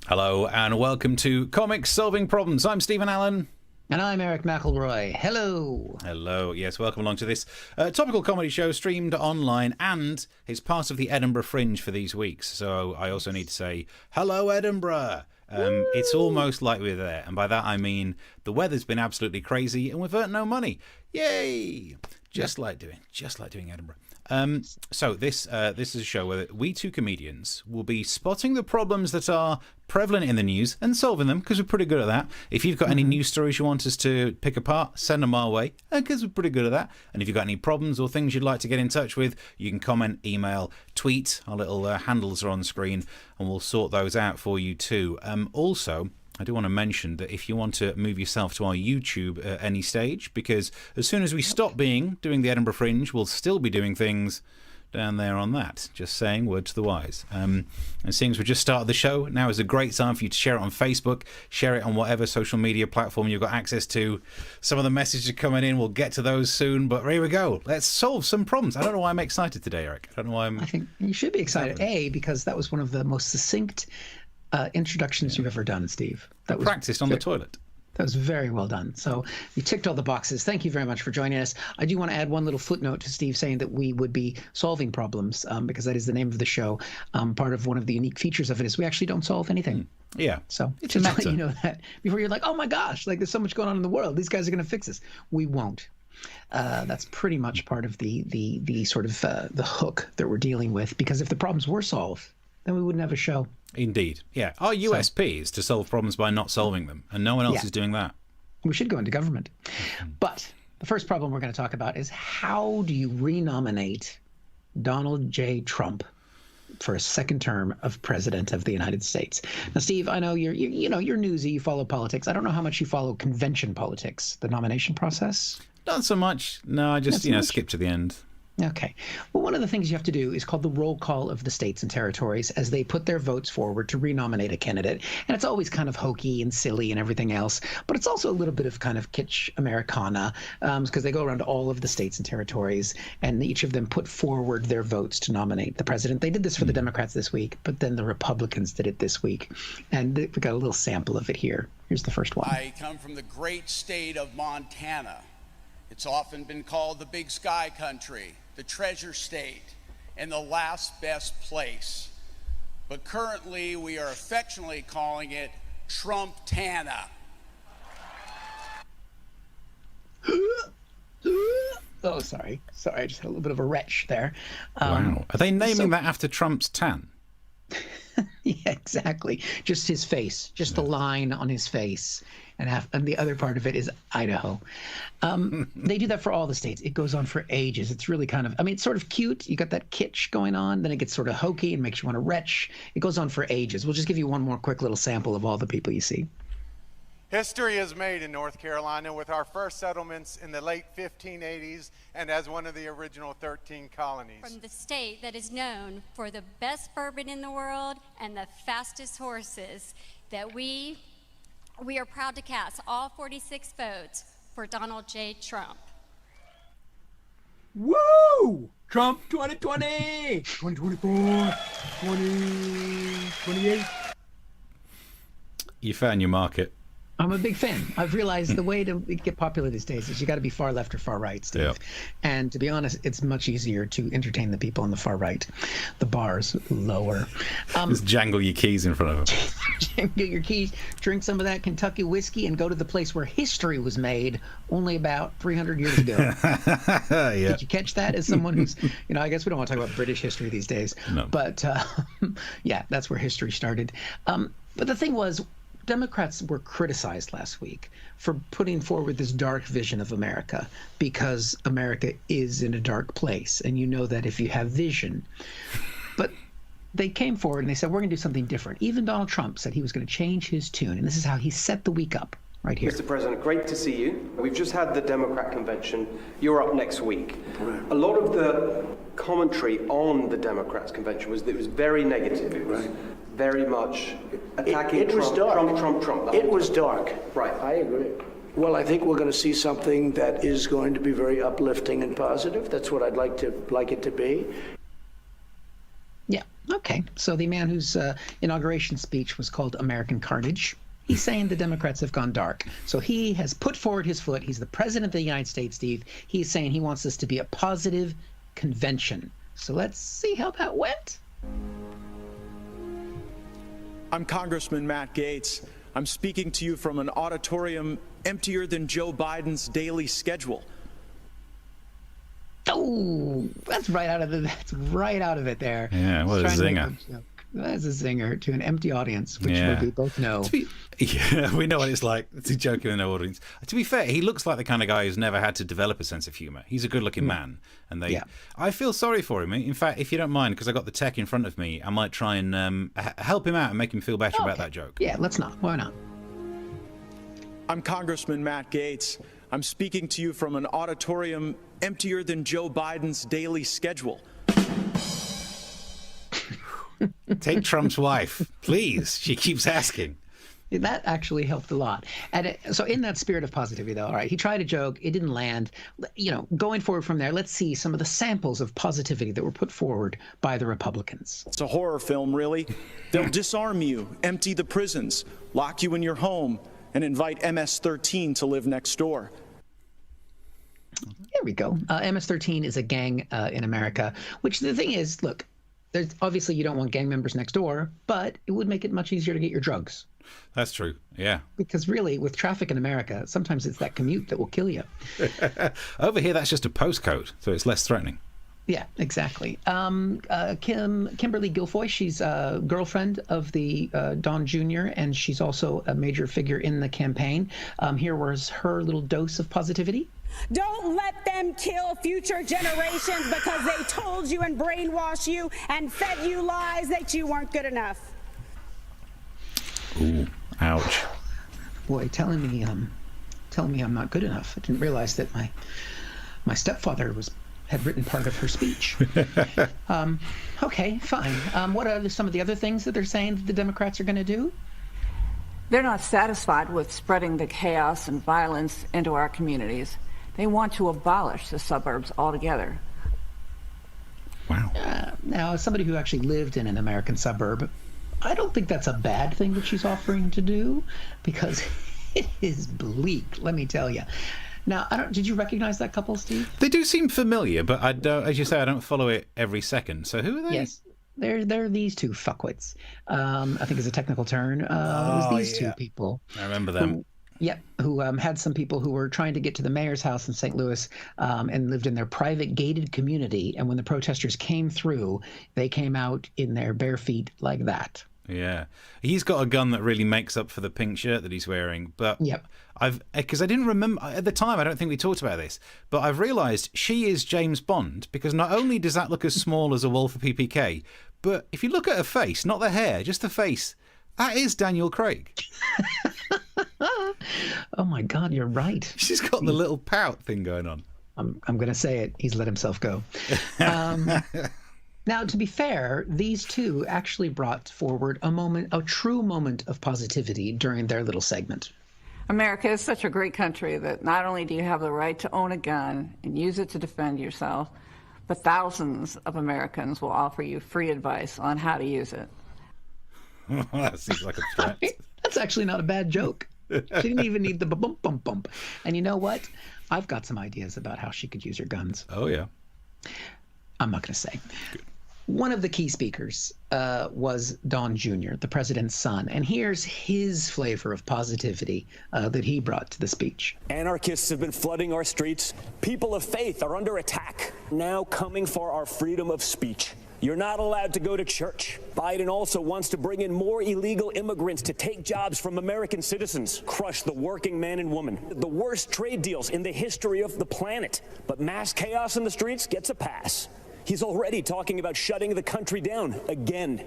Hello and welcome to Comics Solving Problems. I'm Stephen Allen. And I'm Eric McElroy. Hello. Hello. Yes, welcome along to this topical comedy show streamed online, and it's part of the Edinburgh Fringe for these weeks. So I also need to say, hello, Edinburgh. It's almost like we're there. And by that I mean the weather's been absolutely crazy and we've earned no money. Yay! Just like doing Edinburgh. So this is a show where we two comedians will be spotting the problems that are prevalent in the news and solving them, because we're pretty good at that. If you've got any news stories you want us to pick apart, send them our way, because we're pretty good at that. And if you've got any problems or things you'd like to get in touch with, you can comment, email, tweet. Our little handles are on screen, and we'll sort those out for you too. Also, I do want to mention that if you want to move yourself to our YouTube at any stage, because as soon as we stop doing the Edinburgh Fringe, we'll still be doing things down there on that. Just saying, word to the wise. And seeing as we just started the show, now is a great time for you to share it on Facebook, share it on whatever social media platform you've got access to. Some of the messages are coming in. We'll get to those soon, but here we go. Let's solve some problems. I don't know why I'm excited today, Eric. I don't know why I think you should be excited. Because that was one of the most succinct introductions you've ever done, Steve. That was practiced on the toilet. That was very well done. So you ticked all the boxes. Thank you very much for joining us. I do want to add one little footnote to Steve saying that we would be solving problems, because that is the name of the show. Part of one of the unique features of it is we actually don't solve anything. Yeah. So just to let you know that before you're like, oh my gosh, like there's so much going on in the world. These guys are going to fix this. We won't. That's pretty much part of the sort of the hook that we're dealing with, because if the problems were solved, then we wouldn't have a show. Indeed. Yeah. Our USP is to solve problems by not solving them, and no one else is doing that. We should go into government. But the first problem we're going to talk about is, how do you renominate Donald J. Trump for a second term of president of the United States? Now, Steve, I know you're newsy, you follow politics. I don't know how much you follow convention politics, the nomination process. Not so much. No, I just skip to the end. Okay. Well, one of the things you have to do is called the roll call of the states and territories as they put their votes forward to renominate a candidate. And it's always kind of hokey and silly and everything else, but it's also a little bit of kind of kitsch Americana, because they go around to all of the states and territories, and each of them put forward their votes to nominate the president. They did this for the Democrats this week, but then the Republicans did it this week. And we got a little sample of it here. Here's the first one. I come from the great state of Montana. It's often been called the Big Sky Country, the Treasure State, and the last best place. But currently, we are affectionately calling it Trump-tana. Oh, sorry. I just had a little bit of a retch there. Wow. Are they naming that after Trump's tan? Yeah, exactly. Just his face, just the line on his face. And the other part of it is Idaho. They do that for all the states. It goes on for ages. It's really kind of, it's sort of cute. You got that kitsch going on. Then it gets sort of hokey and makes you want to retch. It goes on for ages. We'll just give you one more quick little sample of all the people you see. History is made in North Carolina with our first settlements in the late 1580s and as one of the original 13 colonies. From the state that is known for the best bourbon in the world and the fastest horses, that we are proud to cast all 46 votes for Donald J. Trump. Woo! Trump 2020, 2024, 2028. You found your market. I'm a big fan. I've realized the way to get popular these days is you got to be far left or far right, Steve. Yep. And to be honest, it's much easier to entertain the people on the far right. The bar's lower. Just jangle your keys in front of them. Jangle your keys, drink some of that Kentucky whiskey, and go to the place where history was made only about 300 years ago. Yeah. Did you catch that? As someone who's, I guess we don't want to talk about British history these days. No. But yeah, that's where history started. But the thing was, Democrats were criticized last week for putting forward this dark vision of America, because America is in a dark place. And you know that if you have vision. But they came forward and they said, we're going to do something different. Even Donald Trump said he was going to change his tune. And this is how he set the week up right here. Mr. President, great to see you. We've just had the Democrat convention. You're up next week. Right. A lot of the commentary on the Democrats convention was that it was very negative. It was very much attacking it was dark. Trump. It was dark. Right. I agree. Well, I think we're going to see something that is going to be very uplifting and positive. That's what I'd like it to be. Yeah, Okay, so the man whose inauguration speech was called American Carnage, he's saying the Democrats have gone dark. So he has put forward his foot. He's the president of the United States, Steve. He's saying he wants this to be a positive convention. So let's see how that went. I'm Congressman Matt Gaetz. I'm speaking to you from an auditorium emptier than Joe Biden's daily schedule. Oh, that's right out of it there. Yeah, what a zinger. That's a zinger to an empty audience, which we both know. Yeah, we know what it's like to joke in an audience. To be fair, he looks like the kind of guy who's never had to develop a sense of humour. He's a good-looking man, and I feel sorry for him. In fact, if you don't mind, because I got the tech in front of me, I might try and help him out and make him feel better about that joke. Yeah, let's not. Why not? I'm Congressman Matt Gaetz. I'm speaking to you from an auditorium emptier than Joe Biden's daily schedule. Take Trump's wife, please. She keeps asking. That actually helped a lot. And so in that spirit of positivity, though, all right, he tried a joke. It didn't land. You know, going forward from there, let's see some of the samples of positivity that were put forward by the Republicans. It's a horror film, really. They'll disarm you, empty the prisons, lock you in your home, and invite MS-13 to live next door. There we go. MS-13 is a gang in America, which the thing is, look, there's obviously you don't want gang members next door, but it would make it much easier to get your drugs. That's true, yeah. Because really, with traffic in America, sometimes it's that commute that will kill you. Over here, that's just a postcode, so it's less threatening. Yeah, exactly. Kimberly Guilfoyle, she's a girlfriend of the Don Jr., and she's also a major figure in the campaign. Here was her little dose of positivity. Don't let them kill future generations because they told you and brainwashed you and fed you lies that you weren't good enough. Ooh, ouch. Boy, telling me I'm not good enough. I didn't realize that my stepfather had written part of her speech. Okay, fine. What are some of the other things that they're saying that the Democrats are going to do? They're not satisfied with spreading the chaos and violence into our communities. They want to abolish the suburbs altogether. Wow. Now, as somebody who actually lived in an American suburb, I don't think that's a bad thing that she's offering to do, because it is bleak, let me tell you. Now, did you recognize that couple, Steve? They do seem familiar, but I don't, as you say, I don't follow it every second. So who are they? Yes. They're these two fuckwits. I think is a technical term. It was these two people. I remember them. Who had some people who were trying to get to the mayor's house in St. Louis and lived in their private gated community. And when the protesters came through, they came out in their bare feet like that. Yeah. He's got a gun that really makes up for the pink shirt that he's wearing. But because I didn't remember at the time, I don't think we talked about this, but I've realised she is James Bond, because not only does that look as small as a wall for PPK, but if you look at her face, not the hair, just the face, that is Daniel Craig. Oh my God, you're right. She's got the little pout thing going on. I'm going to say it. He's let himself go. Now, to be fair, these two actually brought forward a true moment of positivity during their little segment. America is such a great country that not only do you have the right to own a gun and use it to defend yourself, but thousands of Americans will offer you free advice on how to use it. That seems like a threat. That's actually not a bad joke. She didn't even need the bump, bump, bump. And you know what? I've got some ideas about how she could use her guns. Oh, yeah. I'm not going to say. Good. One of the key speakers was Don Jr., the president's son. And here's his flavor of positivity that he brought to the speech. Anarchists have been flooding our streets. People of faith are under attack, now coming for our freedom of speech. You're not allowed to go to church. Biden also wants to bring in more illegal immigrants to take jobs from American citizens, crush the working man and woman. The worst trade deals in the history of the planet. But mass chaos in the streets gets a pass. He's already talking about shutting the country down again.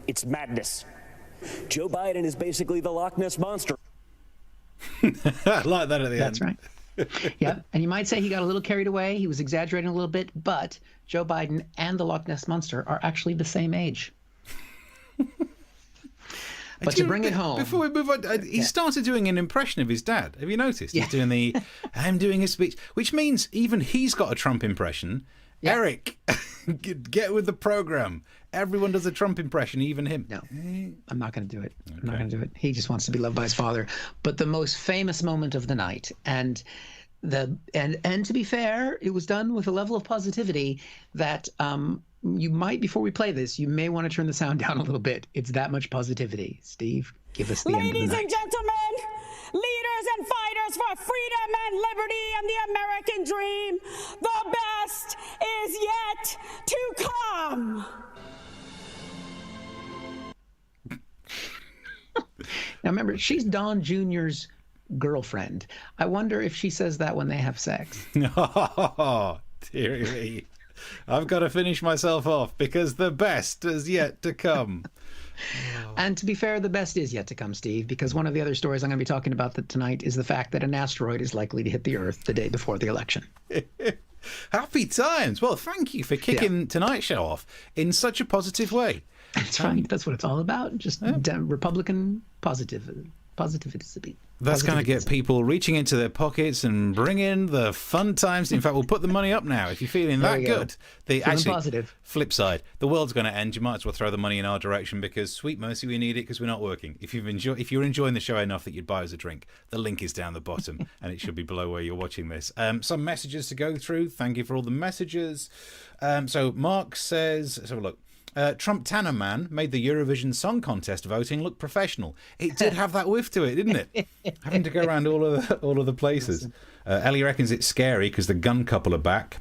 It's madness. Joe Biden is basically the Loch Ness Monster. I like that at the end. That's right. Yeah, and you might say he got a little carried away. He was exaggerating a little bit, but Joe Biden and the Loch Ness Monster are actually the same age. But to bring it home... Before we move on, he started doing an impression of his dad. Have you noticed? He's doing I'm doing a speech, which means even he's got a Trump impression. Eric, get with the program. Everyone does a Trump impression, even him. No, I'm not going to do it. Okay. I'm not going to do it. He just wants to be loved by his father. But the most famous moment of the night, and to be fair, it was done with a level of positivity that you might, before we play this, you may want to turn the sound down a little bit. It's that much positivity. Steve, give us the end of the night. Ladies and gentlemen, leaders and fighters for freedom and liberty and the American dream, the best is yet to come. Now remember, she's Don Jr.'s girlfriend. I wonder if she says that when they have sex. Oh, dearie me. I've got to finish myself off because the best is yet to come. And to be fair, the best is yet to come, Steve, because one of the other stories I'm going to be talking about tonight is the fact that an asteroid is likely to hit the Earth the day before the election. Happy times. Well, thank you for kicking tonight's show off in such a positive way. That's right. That's what it's all about. Just Republican positivity. That's going to get people reaching into their pockets and bring in the fun times. In fact, we'll put the money up now if you're feeling that good. Positive. Flip side, the world's going to end. You might as well throw the money in our direction because, sweet mercy, we need it because we're not working. If you're enjoying the show enough that you'd buy us a drink, the link is down the bottom and it should be below where you're watching this. Some messages to go through. Thank you for all the messages. So Mark says, let's have a look. Trump Tanner Man made the Eurovision Song Contest voting look professional. It did have that whiff to it, didn't it? Having to go around all of the places. Ellie reckons it's scary because the gun couple are back.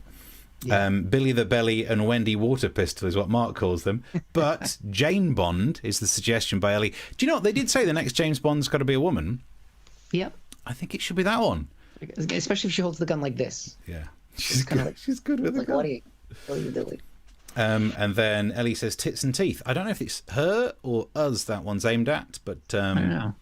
Yeah. Billy the Belly and Wendy Water Pistol is what Mark calls them. But Jane Bond is the suggestion by Ellie. Do you know what? They did say the next James Bond's got to be a woman. Yep. I think it should be that one. Especially if she holds the gun like this. Yeah. She's good with it. What are you doing? And then Ellie says tits and teeth. I don't know if it's her or us that one's aimed at, but I don't know.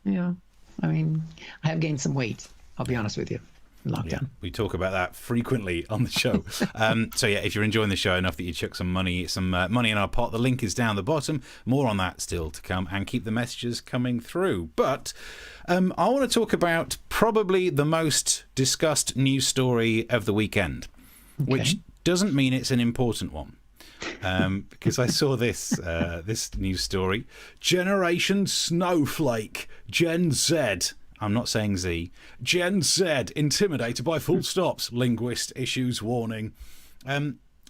Yeah, I mean, I have gained some weight. I'll be honest with you. Lockdown. Yeah, we talk about that frequently on the show. So yeah, if you're enjoying the show enough that you chuck some money in our pot, the link is down the bottom. More on that still to come, and keep the messages coming through. But I want to talk about probably the most discussed news story of the weekend, which doesn't mean it's an important one. Because I saw this news story. Generation Snowflake, Gen Z. I'm not saying Z. Gen Z, intimidated by full stops. Linguist issues warning.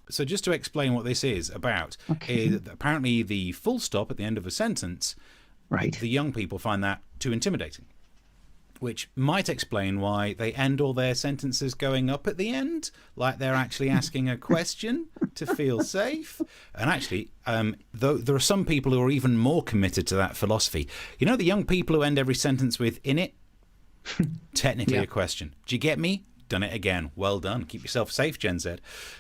So just to explain what this is about, is apparently the full stop at the end of a sentence, the young people find that too intimidating. Which might explain why they end all their sentences going up at the end, like they're actually asking a question to feel safe. And actually, though there are some people who are even more committed to that philosophy. You know the young people who end every sentence with "in it"? Technically a question. Do you get me? Done it again. Well done. Keep yourself safe, Gen Z.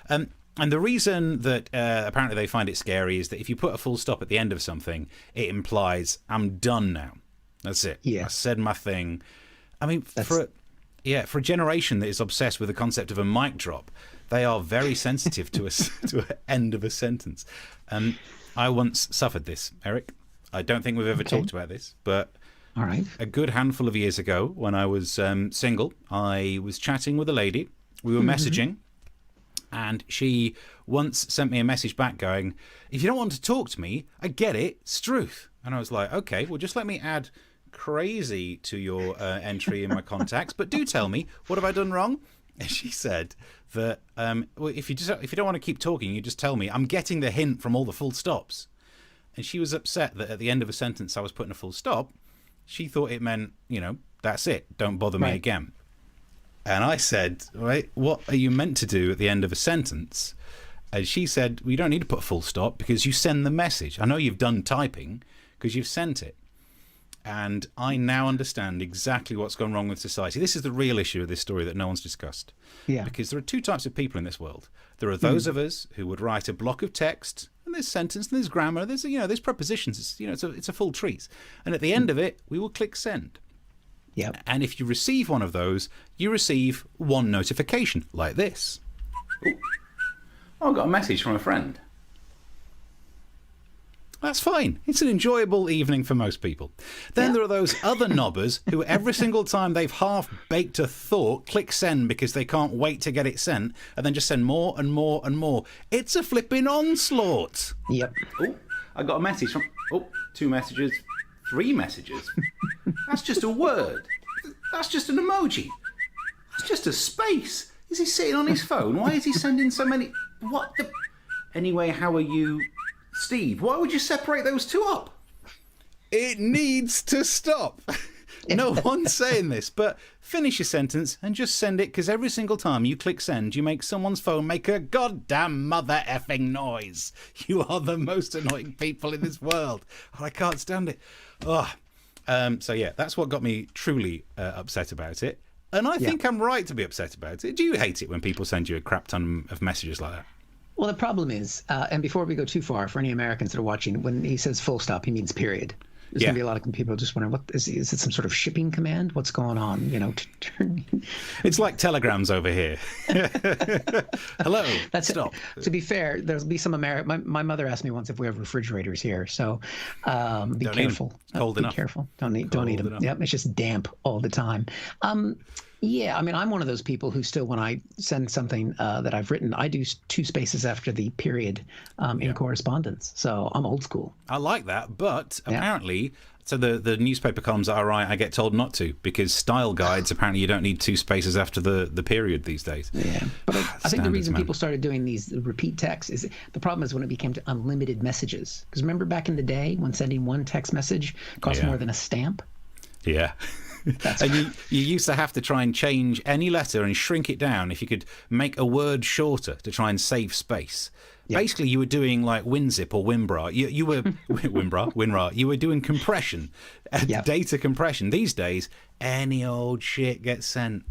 And the reason that apparently they find it scary is that if you put a full stop at the end of something, it implies I'm done now. That's it. Yeah. I said my thing. I mean, for a generation that is obsessed with the concept of a mic drop, they are very sensitive to an end of a sentence. I once suffered this, Eric. I don't think we've ever talked about this, but a good handful of years ago, when I was single, I was chatting with a lady. We were messaging, and she once sent me a message back going, "If you don't want to talk to me, I get it, it's truth." And I was like, "Okay, well, just let me add crazy to your entry in my contacts, but do tell me, what have I done wrong?" And she said that well, if you don't want to keep talking, you just tell me. I'm getting the hint from all the full stops. And she was upset that at the end of a sentence I was putting a full stop. She thought it meant, that's it, don't bother me again. And I said, what are you meant to do at the end of a sentence? And she said, well, you don't need to put a full stop because you send the message. I know you've done typing because you've sent it. And I now understand exactly what's gone wrong with society. This is the real issue of this story that no one's discussed. Yeah. Because there are two types of people in this world. There are those of us who would write a block of text, and there's sentence, and there's grammar, there's prepositions. It's a full treat. And at the end of it, we will click send. Yep. And if you receive one of those, you receive one notification like this. Oh, I got a message from a friend. That's fine. It's an enjoyable evening for most people. Then there are those other knobbers who every single time they've half-baked a thought, click send because they can't wait to get it sent, and then just send more and more and more. It's a flipping onslaught. Yep. Oh, I got a message from... Oh, 2 messages. 3 messages. That's just a word. That's just an emoji. That's just a space. Is he sitting on his phone? Why is he sending so many... What the... Anyway, how are you... Steve, why would you separate those 2 up? It needs to stop. No one's saying this, but finish your sentence and just send it, because every single time you click send, you make someone's phone make a goddamn mother effing noise. You are the most annoying people in this world. Oh, I can't stand it. Oh. So, yeah, that's what got me truly upset about it. And I think I'm right to be upset about it. Do you hate it when people send you a crap ton of messages like that? Well, the problem is, and before we go too far, for any Americans that are watching, when he says full stop, he means period. There's going to be a lot of people just wondering, what is it some sort of shipping command? What's going on? You know, it's like telegrams over here. Hello, stop. To be fair, there'll be some my mother asked me once if we have refrigerators here, so be careful. Cold enough. Be careful. Don't eat them. Yep, it's just damp all the time. Yeah, I mean, I'm one of those people who still, when I send something that I've written, I do 2 spaces after the period in correspondence. So I'm old school. I like that, but apparently, so the newspaper columns that I write, I get told not to, because style guides, apparently you don't need 2 spaces after the period these days. Yeah, but I think the reason people started doing these repeat texts is the problem is when it became to unlimited messages. Because remember back in the day when sending 1 text message cost more than a stamp? Yeah. And you used to have to try and change any letter and shrink it down if you could make a word shorter to try and save space. Yep. Basically, you were doing like WinZip or WinBra. You were WinRAR. You were doing compression, data compression. These days, any old shit gets sent.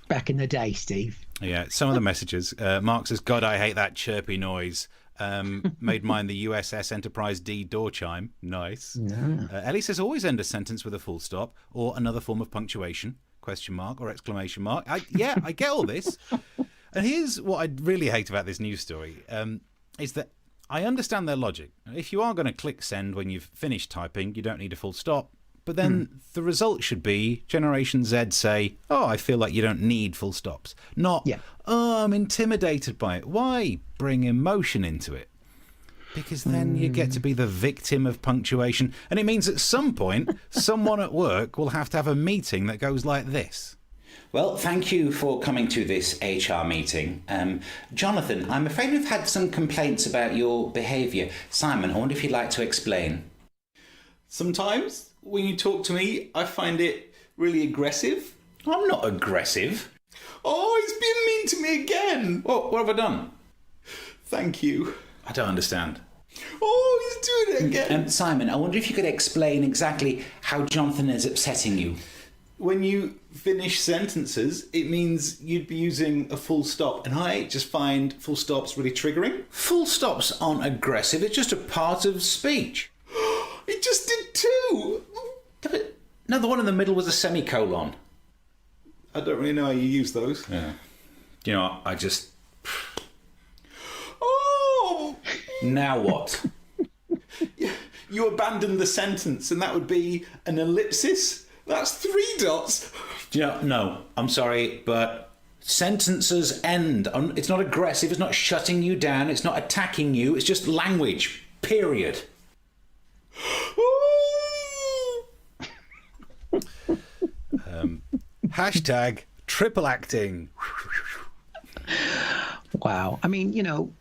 Back in the day, Steve. Yeah, some of the messages. Mark says, "God, I hate that chirpy noise." Made mine the USS Enterprise D door chime. Nice. No. Ellie says, always end a sentence with a full stop or another form of punctuation, question mark or exclamation mark. I get all this. And here's what I really hate about this news story, is that I understand their logic. If you are going to click send when you've finished typing, you don't need a full stop. But then the result should be Generation Z say, oh, I feel like you don't need full stops. Not, oh, I'm intimidated by it. Why bring emotion into it? Because then you get to be the victim of punctuation. And it means at some point, someone at work will have to have a meeting that goes like this. Well, thank you for coming to this HR meeting. Jonathan, I'm afraid we've had some complaints about your behaviour. Simon, I wonder if you'd like to explain. Sometimes when you talk to me, I find it really aggressive. I'm not aggressive. Oh, he's been mean to me again. What have I done? Thank you. I don't understand. Oh, he's doing it again. Simon, I wonder if you could explain exactly how Jonathan is upsetting you. When you finish sentences, it means you'd be using a full stop, and I just find full stops really triggering. Full stops aren't aggressive, it's just a part of speech. It just did too. No, the one in the middle was a semicolon. I don't really know how you use those. Yeah. You know, I just... Oh! Now what? You abandoned the sentence, and that would be an ellipsis. That's 3 dots. You know, no, I'm sorry, but sentences end. It's not aggressive, it's not shutting you down, it's not attacking you, it's just language, period. Hashtag triple acting. Wow. I mean, you know,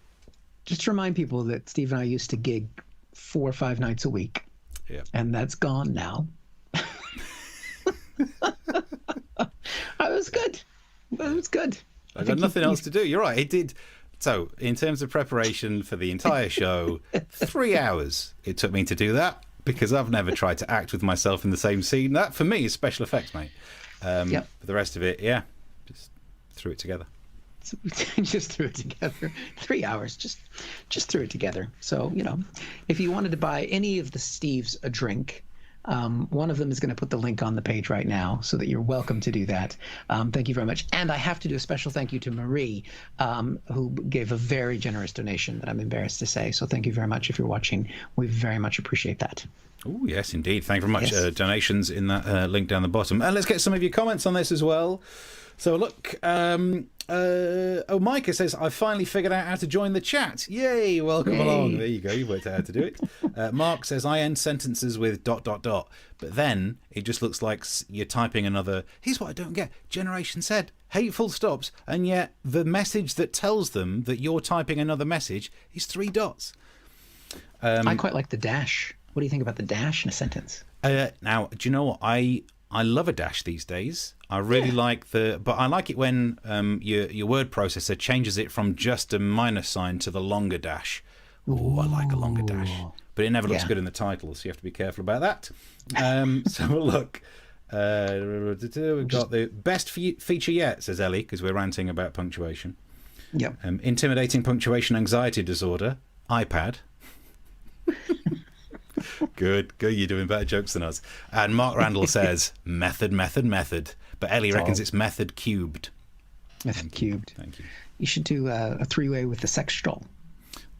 just to remind people that Steve and I used to gig 4 or 5 nights a week. Yeah. And that's gone now. It was good. It was good. I got nothing else to do. You're right. It did. So, in terms of preparation for the entire show, 3 hours it took me to do that, because I've never tried to act with myself in the same scene. That, for me, is special effects, mate. But the rest of it, just threw it together. Just threw it together. 3 hours, just threw it together. So, you know, if you wanted to buy any of the Steves a drink, One of them is going to put the link on the page right now so that you're welcome to do that. Thank you very much. And I have to do a special thank you to Marie, who gave a very generous donation that I'm embarrassed to say. So thank you very much if you're watching. We very much appreciate that. Oh, yes, indeed. Thank you very much. Yes. Donations in that link down the bottom. And let's get some of your comments on this as well. So look, Micah says, I finally figured out how to join the chat. Yay, welcome along. There you go, you worked out how to do it. Mark says, I end sentences with ... But then it just looks like you're typing another, here's what I don't get, Generation said, hateful stops, and yet the message that tells them that you're typing another message is 3 dots. I quite like the dash. What do you think about the dash in a sentence? Now, do you know what? I love a dash these days. I really like but I like it when your word processor changes it from just a minus sign to the longer dash. Oh, I like a longer dash. But it never looks good in the title, so you have to be careful about that. So look, we've got the best feature yet, says Ellie, because we're ranting about punctuation. Yep. Intimidating punctuation anxiety disorder, iPad. Good, you're doing better jokes than us. And Mark Randall says method, but Ellie reckons it's method cubed. Method cubed. Thank you. You should do a 3-way with the sex doll.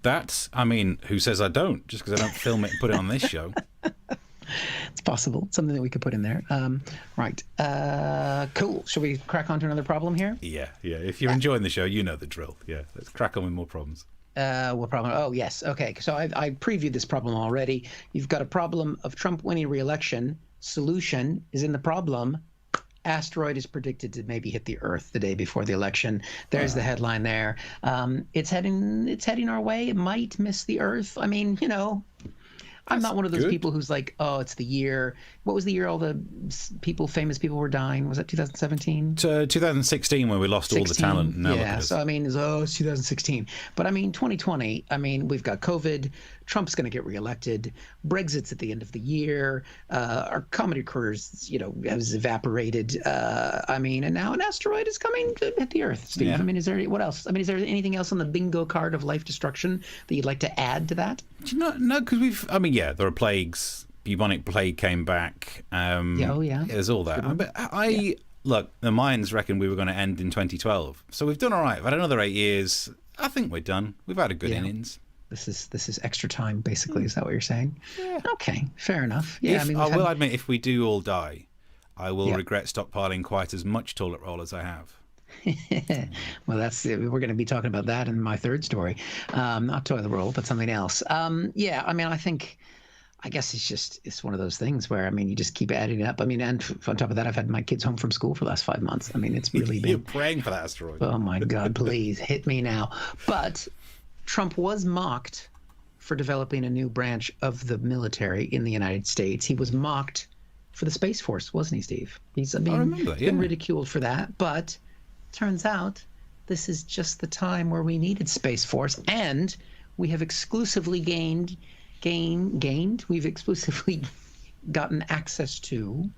That's, I mean, who says I don't? Just because I don't film it and put it on this show. It's possible. It's something that we could put in there. Right. Cool. Shall we crack on to another problem here? Yeah. If you're enjoying the show, you know the drill. Yeah, let's crack on with more problems. What problem? Oh, yes. Okay. So I previewed this problem already. You've got a problem of Trump winning re-election. Solution is in the problem. Asteroid is predicted to maybe hit the Earth the day before the election. There's the headline there. It's heading our way. It might miss the Earth. I mean, you know, I'm not one of those people who's like, oh, it's the year. What was the year all the famous people were dying? Was that 2017? 2016 when we lost all the talent. Yeah, so I mean, it's 2016. But I mean, 2020, I mean, we've got COVID. Trump's going to get reelected. Brexit's at the end of the year. Our comedy careers, you know, has evaporated. I mean, and now an asteroid is coming to hit the Earth, Steve. Yeah. I mean, what else? I mean, is there anything else on the bingo card of life destruction that you'd like to add to that? No, because there are plagues. Bubonic plague came back. There's all that. But look, the Mayans reckon we were going to end in 2012. So we've done all right. We've had another 8 years. I think we're done. We've had a good innings. This is extra time, basically. Is that what you're saying? Yeah. Okay, fair enough. Yeah, I will admit, if we do all die, I will regret stockpiling quite as much toilet roll as I have. Well, we're going to be talking about that in my third story. Not toilet roll, but something else. I guess it's one of those things where, I mean, you just keep adding it up. I mean, and on top of that, I've had my kids home from school for the last 5 months. I mean, it's really been... You're praying for that asteroid. Oh, my God, please hit me now. But Trump was mocked for developing a new branch of the military in the United States. He was mocked for the Space Force, wasn't he, Steve? He's been ridiculed for that. But turns out this is just the time where we needed Space Force. And we have exclusively we've exclusively gotten access to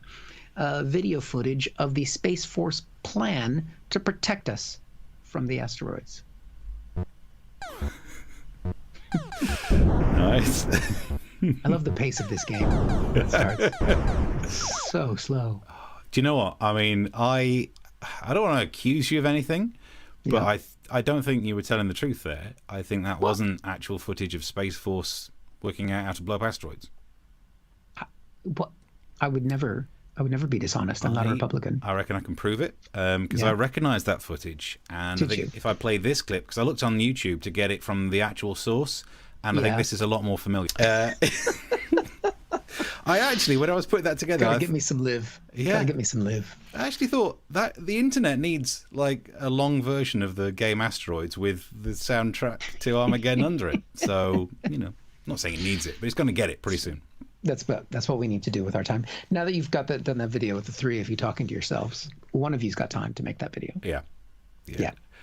video footage of the Space Force plan to protect us from the asteroids. Nice. I love the pace of this game. It starts so slow. Do you know what? I mean, I don't want to accuse you of anything, but I don't think you were telling the truth there. I think that wasn't actual footage of Space Force working out how to blow up asteroids. I would never be dishonest. I'm not a Republican. I reckon I can prove it because I recognise that footage. And I think if I play this clip, because I looked on YouTube to get it from the actual source, and I think this is a lot more familiar. I actually, when I was putting that together, Gotta get me some live. Gotta get me some live. I actually thought that the internet needs like a long version of the game Asteroids with the soundtrack to Armageddon under it. So, you know, I'm not saying it needs it, but it's going to get it pretty soon. That's what we need to do with our time. Now that you've got done that video with the three of you talking to yourselves, one of you's got time to make that video. Yeah.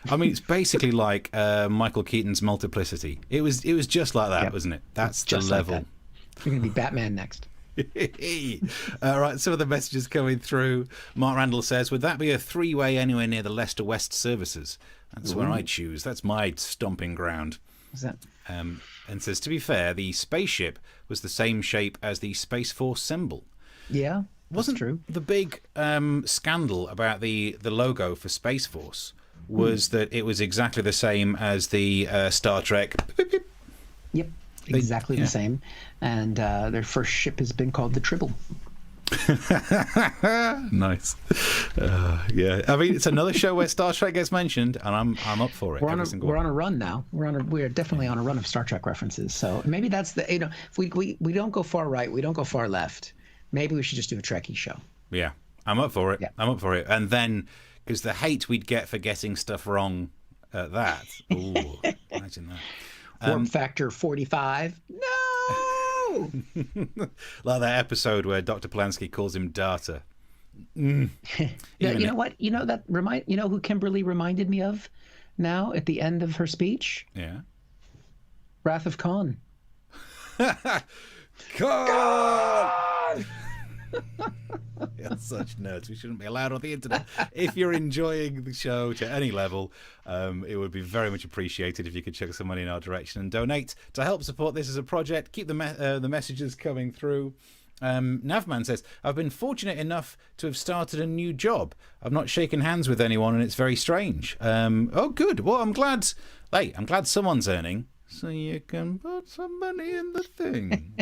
I mean, it's basically like Michael Keaton's Multiplicity. It was just like that, wasn't it? That's the level. Like that. You're going to be Batman next. Right, some of the messages coming through. Mark Randall says, would that be a three-way anywhere near the Leicester West services? That's where I choose. That's my stomping ground. What's that? And says, to be fair, the spaceship was the same shape as the Space Force symbol. Yeah, wasn't true. The big scandal about the logo for Space Force was that it was exactly the same as the Star Trek. Yep, exactly the same. And their first ship has been called the Tribble. Nice. Yeah, I mean, it's another show where Star Trek gets mentioned, and I'm up for it. We're on a run now. We're definitely on a run of Star Trek references. So maybe that's the if we don't go far right, we don't go far left. Maybe we should just do a Trekkie show. Yeah, I'm up for it. Yeah. I'm up for it. And then, because the hate we'd get for getting stuff wrong at that. Ooh, imagine that. Warp factor 45. No. Like that episode where Dr. Polanski calls him Data. Yeah, you know what? You know who Kimberly reminded me of now at the end of her speech? Yeah. Wrath of Khan. Khan! You're such nerds. We shouldn't be allowed on the internet. If you're enjoying the show to any level, it would be very much appreciated if you could chuck some money in our direction and donate to help support this as a project. Keep the messages coming through. Navman says, I've been fortunate enough to have started a new job. I've not shaken hands with anyone and it's very strange. Oh, good. Well, I'm glad someone's earning. So you can put some money in the thing.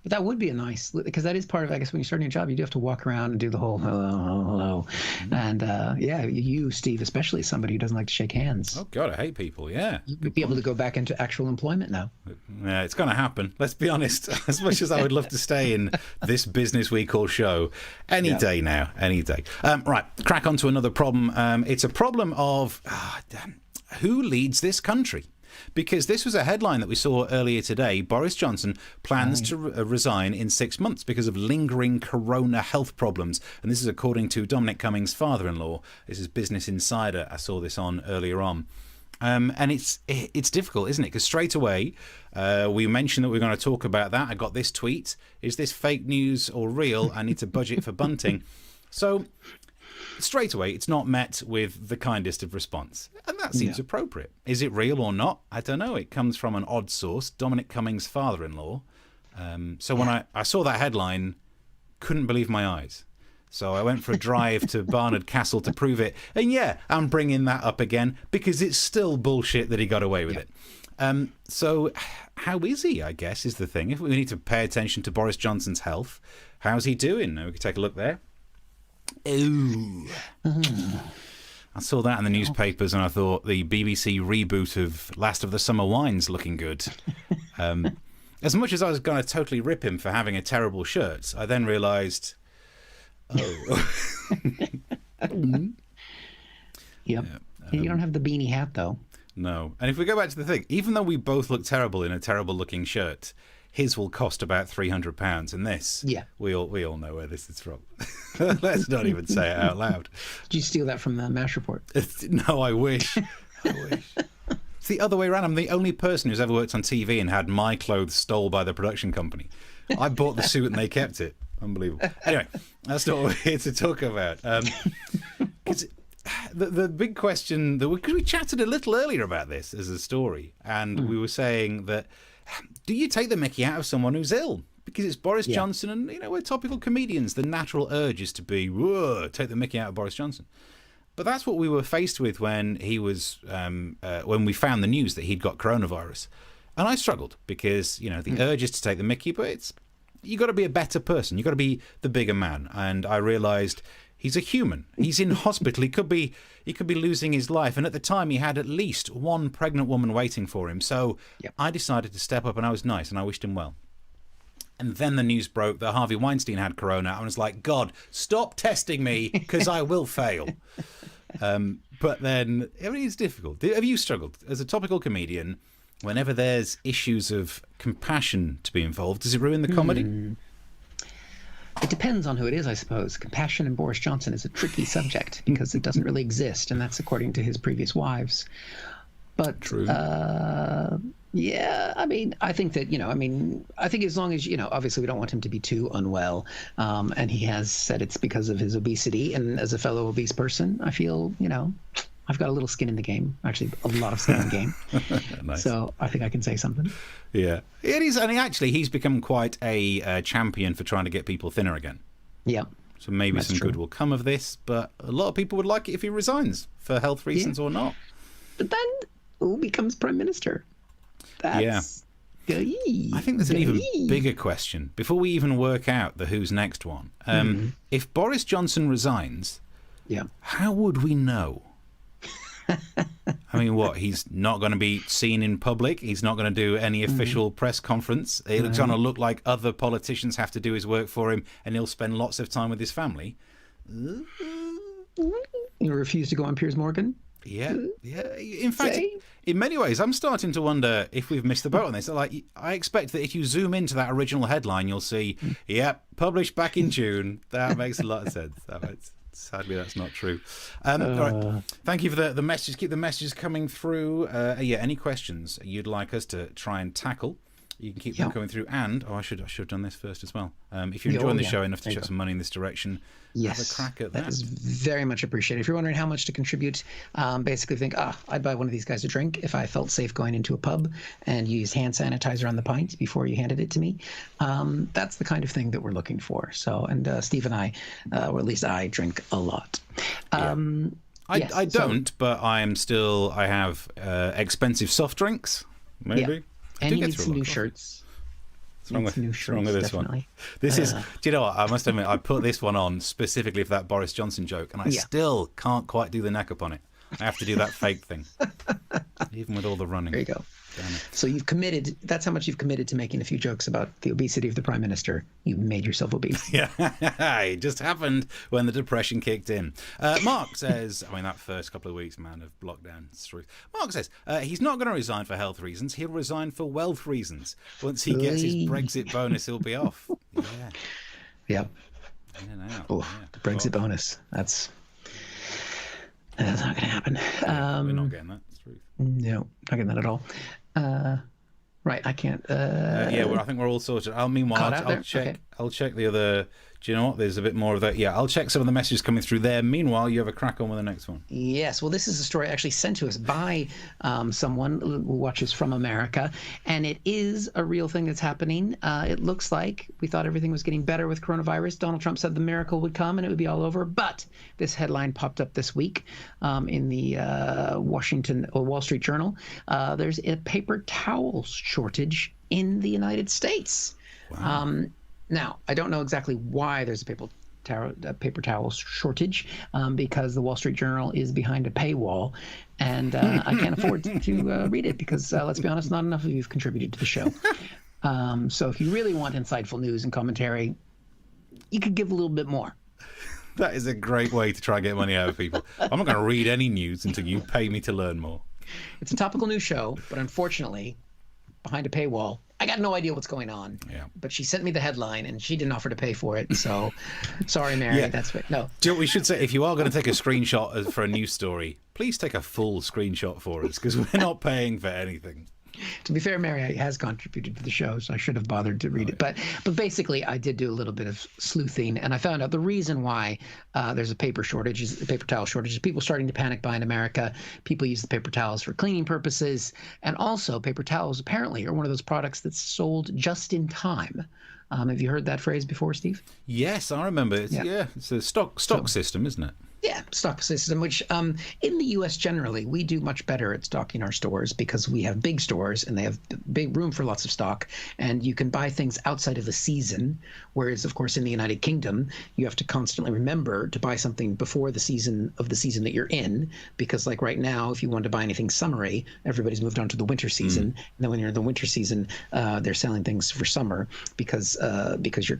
But that would be a nice, because that is part of, I guess, when you start a new job, you do have to walk around and do the whole hello. And yeah, you, Steve, especially somebody who doesn't like to shake hands. Oh, God, I hate people, yeah. You'd be able to go back into actual employment now. Yeah, it's going to happen. Let's be honest. As much as I would love to stay in this business we call show, any day now, any day. Right, crack on to another problem. It's a problem of, who leads this country? Because this was a headline that we saw earlier today. Boris Johnson plans to resign in 6 months because of lingering corona health problems. And this is according to Dominic Cummings' father-in-law. This is Business Insider. I saw this on earlier on. And it's difficult, isn't it? Because straight away, we mentioned that we're going to talk about that. I got this tweet. Is this fake news or real? I need to budget for bunting. So straight away, it's not met with the kindest of response. And that seems appropriate. Is it real or not? I don't know. It comes from an odd source, Dominic Cummings' father-in-law. So when I saw that headline, couldn't believe my eyes. So I went for a drive to Barnard Castle to prove it. And yeah, I'm bringing that up again because it's still bullshit that he got away with it. So how is he, I guess, is the thing. If we need to pay attention to Boris Johnson's health, how's he doing? We can take a look there. Ooh. I saw that in the newspapers and I thought the BBC reboot of Last of the Summer Wine's looking good. As much as I was going to totally rip him for having a terrible shirt, I then realised, Yep. You don't have the beanie hat, though. No. And if we go back to the thing, even though we both look terrible in a terrible looking shirt, his will cost about £300, and this, we all know where this is from. Let's not even say it out loud. Did you steal that from the MASH report? No, I wish. It's the other way around. I'm the only person who's ever worked on TV and had my clothes stole by the production company. I bought the suit and they kept it. Unbelievable. Anyway, that's not what we're here to talk about. The big question, because we chatted a little earlier about this as a story, and we were saying that, do you take the mickey out of someone who's ill? Because it's Boris Johnson and, we're topical comedians. The natural urge is to be, whoa, take the mickey out of Boris Johnson. But that's what we were faced with when he was, when we found the news that he'd got coronavirus. And I struggled because, the urge is to take the mickey, but you got to be a better person. You got to be the bigger man. And I realised he's a human. He's in hospital. He could be losing his life. And at the time, he had at least one pregnant woman waiting for him. So I decided to step up, and I was nice, and I wished him well. And then the news broke that Harvey Weinstein had corona. I was like, God, stop testing me, because I will fail. But then, it's difficult. Have you struggled as a topical comedian? Whenever there's issues of compassion to be involved, does it ruin the comedy? It depends on who it is, I suppose. Compassion in Boris Johnson is a tricky subject because it doesn't really exist, and that's according to his previous wives. But true. Yeah, I think that, I think as long as, obviously we don't want him to be too unwell. And he has said it's because of his obesity. And as a fellow obese person, I feel, I've got a little skin in the game, actually a lot of skin in the game. Nice. So I think I can say something. Yeah, it is, and he's become quite a champion for trying to get people thinner again. Yeah. So maybe That's some true. good will come of this, but a lot of people would like it if he resigns for health reasons or not. But then who becomes prime minister? That's I think there's an even bigger question before we even work out the who's next one. If Boris Johnson resigns, how would we know? I mean, what? He's not going to be seen in public. He's not going to do any official press conference. It's going to look like other politicians have to do his work for him, and he'll spend lots of time with his family. You refuse to go on Piers Morgan? Yeah. In fact, in many ways, I'm starting to wonder if we've missed the boat on this. Like, I expect that if you zoom into that original headline, you'll see, published back in June. That makes a lot of sense. Sadly, that's not true. All right. Thank you for the messages. Keep the messages coming through. Any questions you'd like us to try and tackle, you can keep them coming through. And I should have done this first as well. If you're enjoying the show enough to chuck some money in this direction, have a crack at that. That is very much appreciated. If you're wondering how much to contribute, basically think, I'd buy one of these guys a drink if I felt safe going into a pub and use hand sanitizer on the pint before you handed it to me. That's the kind of thing that we're looking for. So, and Steve and I, or at least I, drink a lot. I don't, but I have expensive soft drinks, maybe. Yeah. And you need some new shirts. What's wrong with this one? This is, do you know what? I must admit, I put this one on specifically for that Boris Johnson joke, and I still can't quite do the neck up on it. I have to do that fake thing, even with all the running. There you go. So you've committed, that's how much you've committed to making a few jokes about the obesity of the Prime Minister. You made yourself obese. Yeah, it just happened when the depression kicked in. Mark says, that first couple of weeks, man, of lockdown, it's true. Mark says, he's not going to resign for health reasons. He'll resign for wealth reasons. Once he gets his Brexit bonus, he'll be off. Yep. The Brexit bonus. That's not going to happen. We're not getting that. It's true. No, not getting that at all. Right, I can't. I think we're all sorted. I'll check. Okay. I'll check the other. Do you know what? There's a bit more of that. Yeah, I'll check some of the messages coming through there. Meanwhile, you have a crack on with the next one. Yes. Well, this is a story actually sent to us by someone who watches from America, and it is a real thing that's happening. It looks like we thought everything was getting better with coronavirus. Donald Trump said the miracle would come and it would be all over. But this headline popped up this week in the Wall Street Journal. There's a paper towel shortage in the United States. Wow. Now, I don't know exactly why there's a paper towel shortage, because the Wall Street Journal is behind a paywall, and I can't afford to read it because, let's be honest, not enough of you have contributed to the show. So if you really want insightful news and commentary, you could give a little bit more. That is a great way to try and get money out of people. I'm not going to read any news until you pay me to learn more. It's a topical news show, but unfortunately, behind a paywall, I got no idea what's going on. Yeah. But she sent me the headline, and she didn't offer to pay for it. So, sorry, Mary. Yeah. That's what. No. Do you know what we should say? If you are going to take a screenshot for a news story, please take a full screenshot for us, because we're not paying for anything. To be fair, Mary has contributed to the show, so I should have bothered to read it. But basically, I did do a little bit of sleuthing, and I found out the reason why there's a paper towel shortage is people starting to panic buy in America. People use the paper towels for cleaning purposes, and also paper towels apparently are one of those products that's sold just in time. Have you heard that phrase before, Steve? Yes, I remember. It's a stock system, isn't it? Yeah, stock system, which in the U.S. generally, we do much better at stocking our stores because we have big stores and they have big room for lots of stock, and you can buy things outside of the season, whereas, of course, in the United Kingdom, you have to constantly remember to buy something before the season that you're in, because like right now, if you want to buy anything summery, everybody's moved on to the winter season, and then when you're in the winter season, they're selling things for summer because the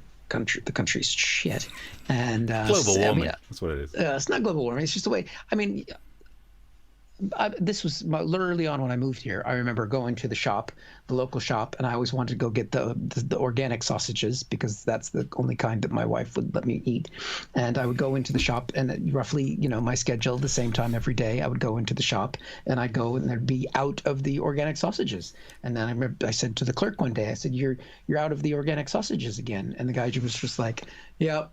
country's shit. And global warming. That's what it is. It's not global warming. It's just the way. I mean, this was early on when I moved here. I remember going to the shop, the local shop, and I always wanted to go get the organic sausages because that's the only kind that my wife would let me eat. And I would go into the shop, and roughly, my schedule, the same time every day, I would go into the shop, and I'd go, and there'd be out of the organic sausages. And then I remember I said to the clerk one day, I said, "You're out of the organic sausages again." And the guy was just like, "Yeah,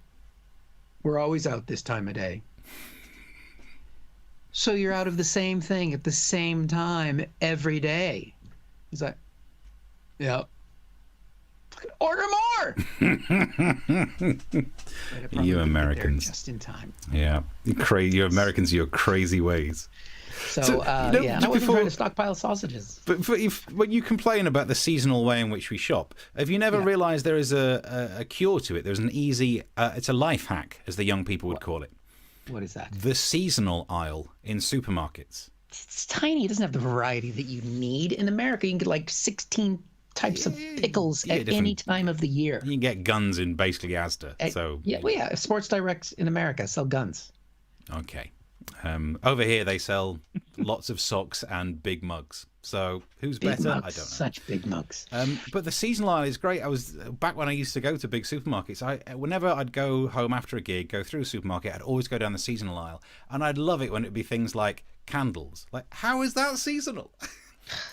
we're always out this time of day." So you're out of the same thing at the same time every day. He's like, yeah. Order more. You Americans, just in time. Yeah, you Americans, your crazy ways. So yeah, I wasn't trying to stockpile sausages. But when you complain about the seasonal way in which we shop, have you never realised there is a cure to it? There's an easy, it's a life hack, as the young people would call it. What is that? The seasonal aisle in supermarkets. It's tiny. It doesn't have the variety that you need. In America, you can get like 16 types of pickles at any time of the year. You can get guns in basically Asda. Sports Direct in America sell guns. Okay. Over here, they sell lots of socks and big mugs. So who's better? I don't know. Such big mugs. But the seasonal aisle is great. I was back when I used to go to big supermarkets. Whenever I'd go home after a gig, go through a supermarket, I'd always go down the seasonal aisle, and I'd love it when it'd be things like candles. Like, how is that seasonal?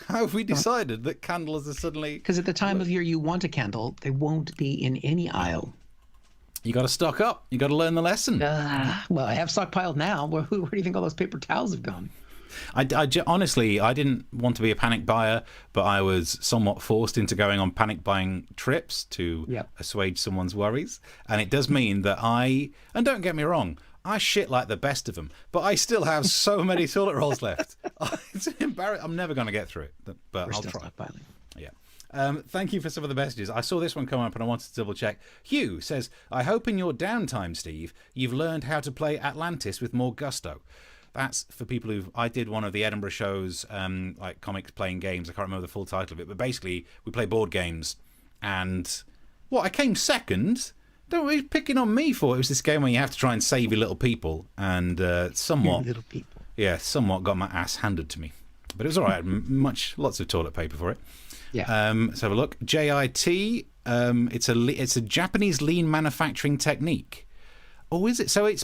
How have we decided that candles are suddenly? Because at the time of year you want a candle, they won't be in any aisle. You got to stock up. You got to learn the lesson. Well, I have stockpiled now. Where do you think all those paper towels have gone? Honestly, I didn't want to be a panic buyer, but I was somewhat forced into going on panic buying trips to assuage someone's worries. And it does mean that and don't get me wrong, I shit like the best of them, but I still have so many toilet rolls left. It's embarrassing. I'm never going to get through it, but I'll try. Stockpiling. Yeah. Thank you for some of the messages. I saw this one come up and I wanted to double check. Hugh says, I hope in your downtime, Steve, you've learned how to play Atlantis with more gusto. That's for people I did one of the Edinburgh shows, like comics playing games. I can't remember the full title of it, but basically we play board games. And I came second. Don't be picking on me for it. It was this game where you have to try and save your little people, and somewhat little people. Yeah, somewhat got my ass handed to me, but it was all right. Lots of toilet paper for it. Yeah. Let's have a look. JIT. It's a Japanese lean manufacturing technique. Oh, is it? So it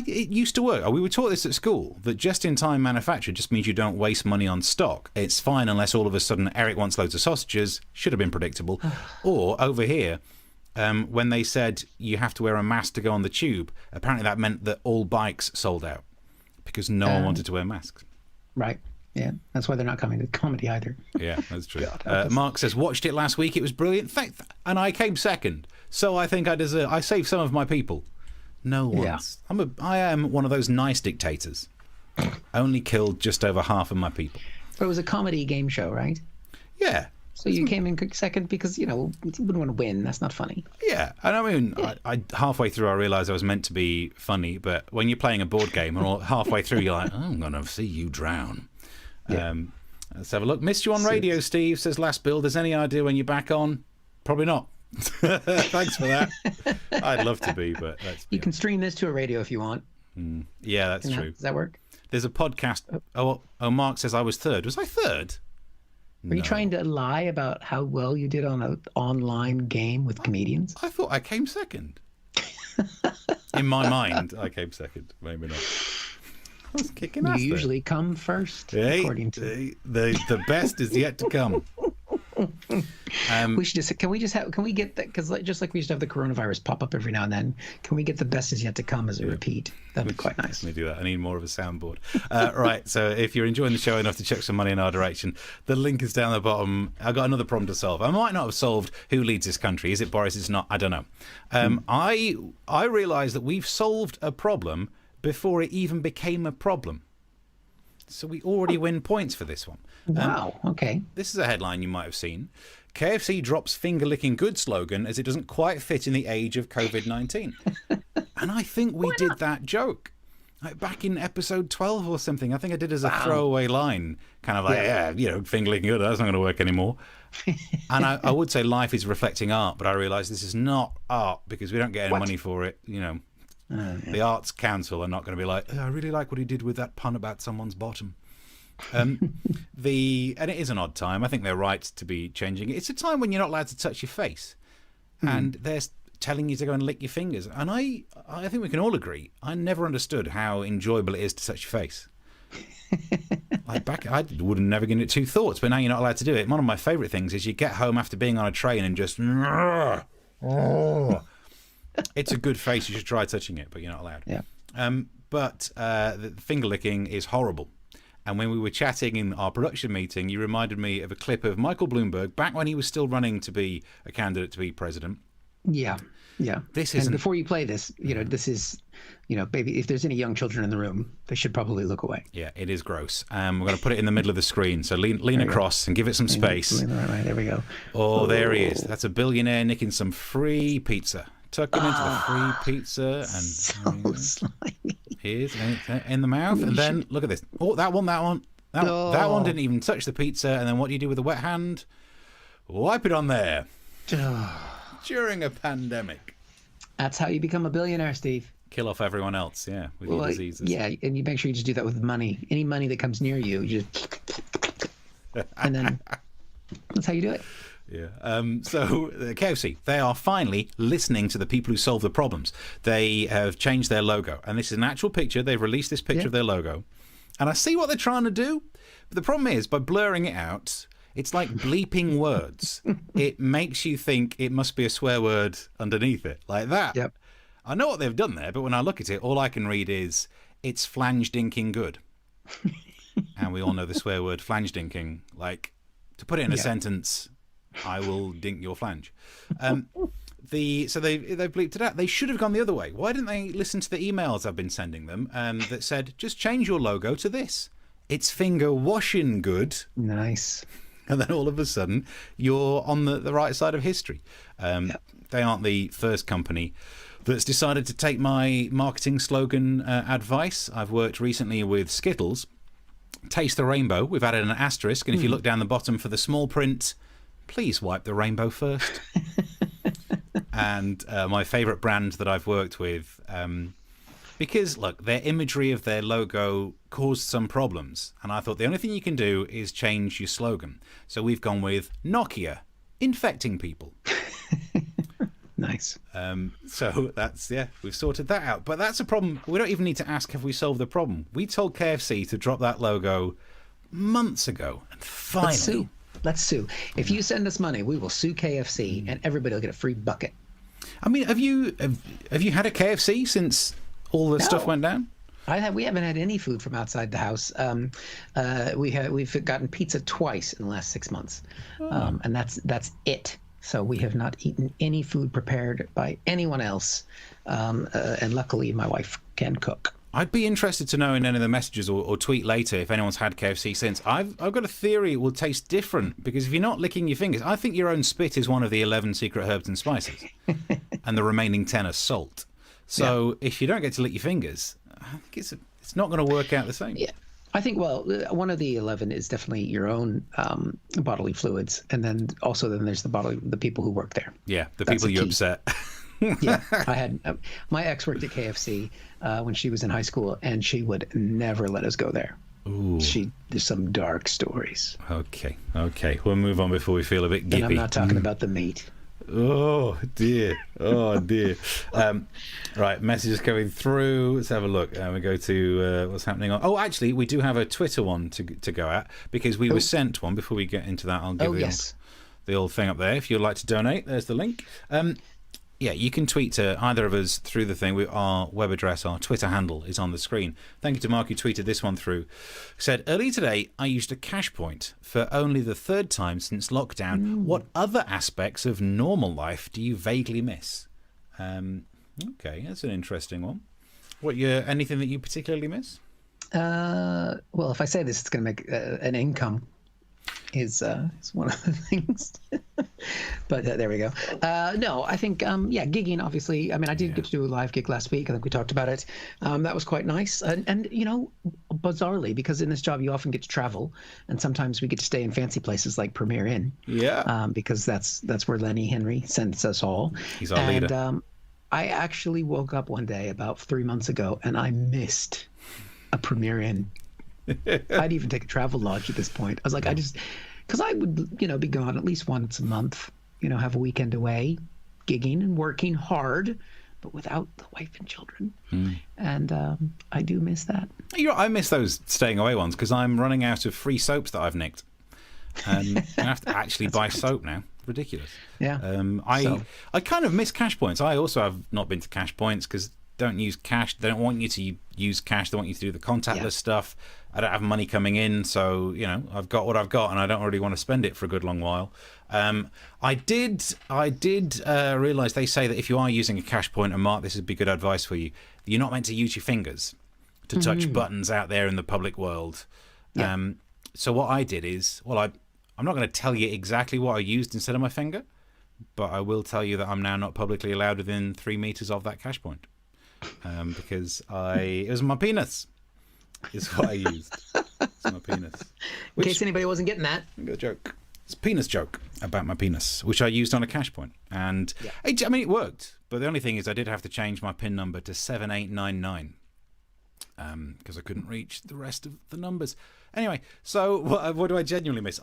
used to work. We were taught this at school, that just-in-time manufacture just means you don't waste money on stock. It's fine unless all of a sudden Eric wants loads of sausages. Should have been predictable. Or over here, when they said you have to wear a mask to go on the tube, apparently that meant that all bikes sold out because no one wanted to wear masks. Right. Yeah, that's why they're not coming to comedy either. Yeah, that's true. Mark says, watched it last week. It was brilliant. And I came second. So I think I saved some of my people. No one's. Yeah. I am one of those nice dictators. Only killed just over half of my people. But it was a comedy game show, right? Yeah. So you came in second because, you wouldn't want to win. That's not funny. Yeah. And I mean, I halfway through, I realised I was meant to be funny. But when you're playing a board game and halfway through, you're like, I'm going to see you drown. Yeah. Let's have a look. Missed you on radio, Steve, says Last Bill. There's any idea when you're back on? Probably not. Thanks for that. I'd love to be, but you can stream this to a radio if you want. Yeah, that's true. Does that work? There's a podcast. Oh, Mark says I was third. Was I third? Were you trying to lie about how well you did on an online game with comedians? I thought I came second. In my mind, I came second. Maybe not. I was kicking ass. You usually come first, according to the best is yet to come. Can we get that? Because just like we used to have the coronavirus pop up every now and then, can we get the best is yet to come as a repeat? That'd be quite nice. Let me do that. I need more of a soundboard. Right. So if you're enjoying the show enough to chuck some money in our direction, the link is down the bottom. I've got another problem to solve. I might not have solved who leads this country. Is it Boris? It's not. I don't know. I realise that we've solved a problem before it even became a problem. So we already win points for this one. Wow, okay. This is a headline you might have seen. KFC drops finger-licking good slogan as it doesn't quite fit in the age of COVID-19. And I think we did that joke. Like back in episode 12 or something. I think I did as a throwaway line. Kind of like, finger-licking good, that's not going to work anymore. And I would say life is reflecting art, but I realise this is not art because we don't get any money for it, The Arts Council are not going to be like, I really like what he did with that pun about someone's bottom. And it is an odd time. I think they're right to be changing it. It's a time when you're not allowed to touch your face, and they're telling you to go and lick your fingers. And I think we can all agree. I never understood how enjoyable it is to touch your face. I would have never given it two thoughts, but now you're not allowed to do it. One of my favourite things is you get home after being on a train and just. It's a good face. You should try touching it, but you're not allowed. Yeah. but the finger licking is horrible. And when we were chatting in our production meeting, you reminded me of a clip of Michael Bloomberg back when he was still running to be a candidate to be president. Yeah. This isn't... And before you play this, this is, baby, if there's any young children in the room, they should probably look away. Yeah, it is gross. We're going to put it in the middle of the screen. So lean across and give it some space. Right, there we go. Oh, there he is. That's a billionaire nicking some free pizza. Tuck him into the free pizza. And so slimy. Here's in the mouth. And then, look at this. Oh, that one. That one didn't even touch the pizza. And then what do you do with a wet hand? Wipe it on there. During a pandemic. That's how you become a billionaire, Steve. Kill off everyone else, with your diseases. Yeah, and you make sure you just do that with money. Any money that comes near you, you just... and then that's how you do it. Yeah. So KFC, they are finally listening to the people who solve the problems. They have changed their logo. And this is an actual picture. They've released this picture of their logo. And I see what they're trying to do. But the problem is, by blurring it out... It's like bleeping words. It makes you think it must be a swear word underneath it, like that. Yep. I know what they've done there, but when I look at it, all I can read is, it's flange dinking good. And we all know the swear word flange dinking. Like, to put it in a sentence, I will dink your flange. So they've bleeped it out. They should have gone the other way. Why didn't they listen to the emails I've been sending them that said, just change your logo to this? It's finger washing good. Nice. And then all of a sudden, you're on the right side of history. They aren't the first company that's decided to take my marketing slogan advice. I've worked recently with Skittles. Taste the rainbow. We've added an asterisk. And if you look down the bottom for the small print, please wipe the rainbow first. And my favourite brand that I've worked with... because, look, their imagery of their logo caused some problems. And I thought the only thing you can do is change your slogan. So we've gone with Nokia, infecting people. Nice. So that's, we've sorted that out. But that's a problem. We don't even need to ask, have we solved the problem? We told KFC to drop that logo months ago. And finally... Let's sue. If you send us money, we will sue KFC and everybody will get a free bucket. I mean, have you had a KFC since... all the stuff went down? We haven't had any food from outside the house. We've gotten pizza twice in the last 6 months, and that's it. So we have not eaten any food prepared by anyone else, and luckily my wife can cook. I'd be interested to know in any of the messages or tweet later if anyone's had KFC since. I've got a theory it will taste different, because if you're not licking your fingers, I think your own spit is one of the 11 secret herbs and spices, and the remaining 10 are salt. So if you don't get to lick your fingers, I think it's not going to work out the same. Yeah, I think, one of the 11 is definitely your own bodily fluids. And then there's the people who work there. Yeah, the people you upset. Yeah, I had my ex worked at KFC when she was in high school, and she would never let us go there. Ooh. There's some dark stories. Okay. We'll move on before we feel a bit gippy. And I'm not talking about the meat. Oh dear. Right, messages coming through. Let's have a look. We go to what's happening on... Oh, actually, we do have a Twitter one to go at, because we were sent one. Before we get into that, I'll give the old thing up there. If you'd like to donate, there's the link. You can tweet to either of us through the thing. Our web address, our Twitter handle is on the screen. Thank you to Mark who tweeted this one through. Said, earlier today, I used a cash point for only the third time since lockdown. What other aspects of normal life do you vaguely miss? Okay, that's an interesting one. Anything that you particularly miss? Well, if I say this, it's going to make an income. Is one of the things. But there we go. No, I think, gigging, obviously. I mean, I did get to do a live gig last week. I think we talked about it. That was quite nice. And bizarrely, because in this job you often get to travel, and sometimes we get to stay in fancy places like Premier Inn. Yeah. Because that's where Lenny Henry sends us all. He's our leader. And I actually woke up one day about 3 months ago, and I missed a Premier Inn. I'd even take a travel lodge at this point. I was like, because I would, be gone at least once a month, have a weekend away, gigging and working hard, but without the wife and children. And I do miss that. I miss those staying away ones, because I'm running out of free soaps that I've nicked. I have to actually buy soap now. Ridiculous. Yeah. I kind of miss cash points. I also have not been to cash points because don't use cash. They don't want you to use cash. They want you to do the contactless stuff. I don't have money coming in, so I've got what I've got, and I don't really want to spend it for a good long while. I did realise they say that if you are using a cash point, and Mark, this would be good advice for you. You're not meant to use your fingers to touch buttons out there in the public world. Yeah. So what I did is, I'm not going to tell you exactly what I used instead of my finger, but I will tell you that I'm now not publicly allowed within 3 meters of that cash point, because it was my penis. Is what I used. It's my penis. In case anybody wasn't getting that. A joke. It's a penis joke about my penis, which I used on a cash point. And it worked. But the only thing is I did have to change my PIN number to 7899 because I couldn't reach the rest of the numbers. Anyway, so what do I genuinely miss?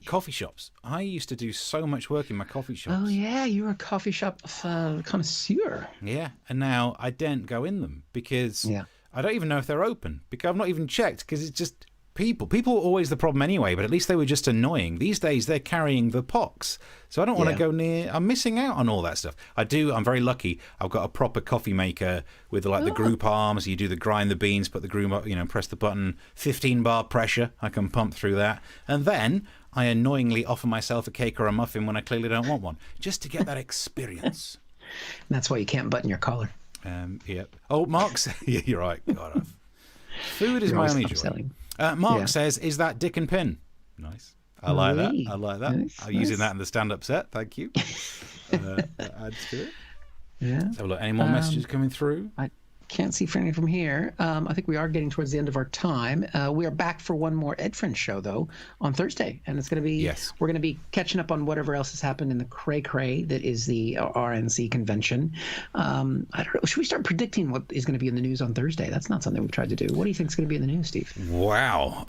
Coffee shops. I used to do so much work in my coffee shops. Oh, yeah. You were a coffee shop connoisseur. Yeah. And now I daren't go in them because... I don't even know if they're open because I've not even checked because it's just people. People are always the problem anyway, but at least they were just annoying. These days they're carrying the pox. So I don't want to go near. I'm missing out on all that stuff. I'm very lucky. I've got a proper coffee maker with the group arms. You do the grind the beans, put the group up, press the button, 15 bar pressure. I can pump through that. And then I annoyingly offer myself a cake or a muffin when I clearly don't want one, just to get that experience. And that's why you can't button your collar. Yep. Oh, Mark says, yeah, you're right. God, food is my only joy. Mark says, is that Dick and Pin? Nice. I like that. Nice, I'm using that in the stand-up set. Thank you. That adds to it. Yeah. Let's have a look. Any more messages coming through? I can't see anything from here. I think we are getting towards the end of our time. We are back for one more Ed Fringe show, though, on Thursday. And it's going to be, we're going to be catching up on whatever else has happened in the cray-cray that is the RNC convention. I don't know. Should we start predicting what is going to be in the news on Thursday? That's not something we've tried to do. What do you think is going to be in the news, Steve? Wow.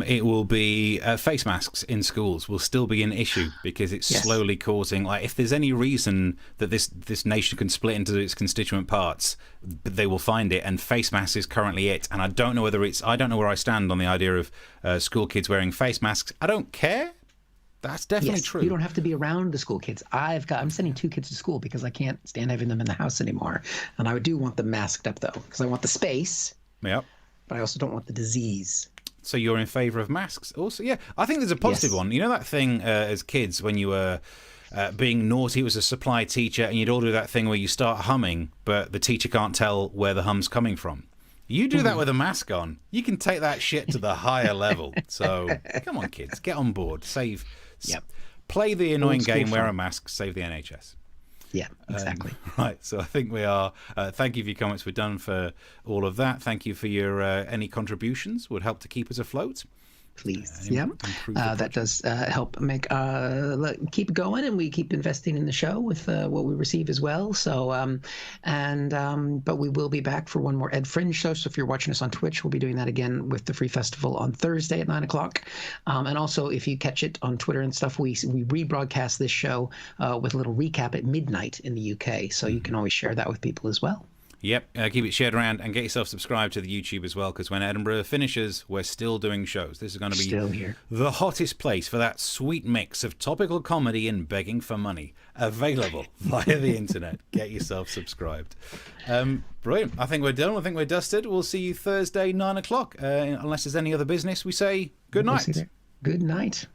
It will be face masks in schools will still be an issue because it's slowly causing, if there's any reason that this nation can split into its constituent parts, they will find it, and face masks is currently it. And I don't know where I stand on the idea of school kids wearing face masks. I don't care. That's definitely true. You don't have to be around the school kids. I'm sending 2 kids to school because I can't stand having them in the house anymore. And I do want them masked up, though, because I want the space. Yep. But I also don't want the disease. So you're in favour of masks also? Yeah. I think there's a positive one. You know that thing as kids when you were being naughty, was a supply teacher, and you'd all do that thing where you start humming, but the teacher can't tell where the hum's coming from. You do that with a mask on, you can take that shit to the higher level. So come on, kids, get on board. Play the annoying game, wear a mask, save the NHS. Yeah, exactly. Right, so I think we are. Thank you for your comments. We're done for all of that. Thank you for your any contributions. Would help to keep us afloat. Please, that does help make keep going, and we keep investing in the show with what we receive as well. So, but we will be back for one more Ed Fringe show. So if you're watching us on Twitch, we'll be doing that again with the Free Festival on Thursday at 9:00. And also, if you catch it on Twitter and stuff, we rebroadcast this show with a little recap at midnight in the UK. So you can always share that with people as well. Yep, keep it shared around and get yourself subscribed to the YouTube as well, because when Edinburgh finishes, we're still doing shows. This is going to be the hottest place for that sweet mix of topical comedy and begging for money. Available via the internet. Get yourself subscribed. Brilliant. I think we're done. I think we're dusted. We'll see you Thursday, 9:00. Unless there's any other business, we say good night. Good night.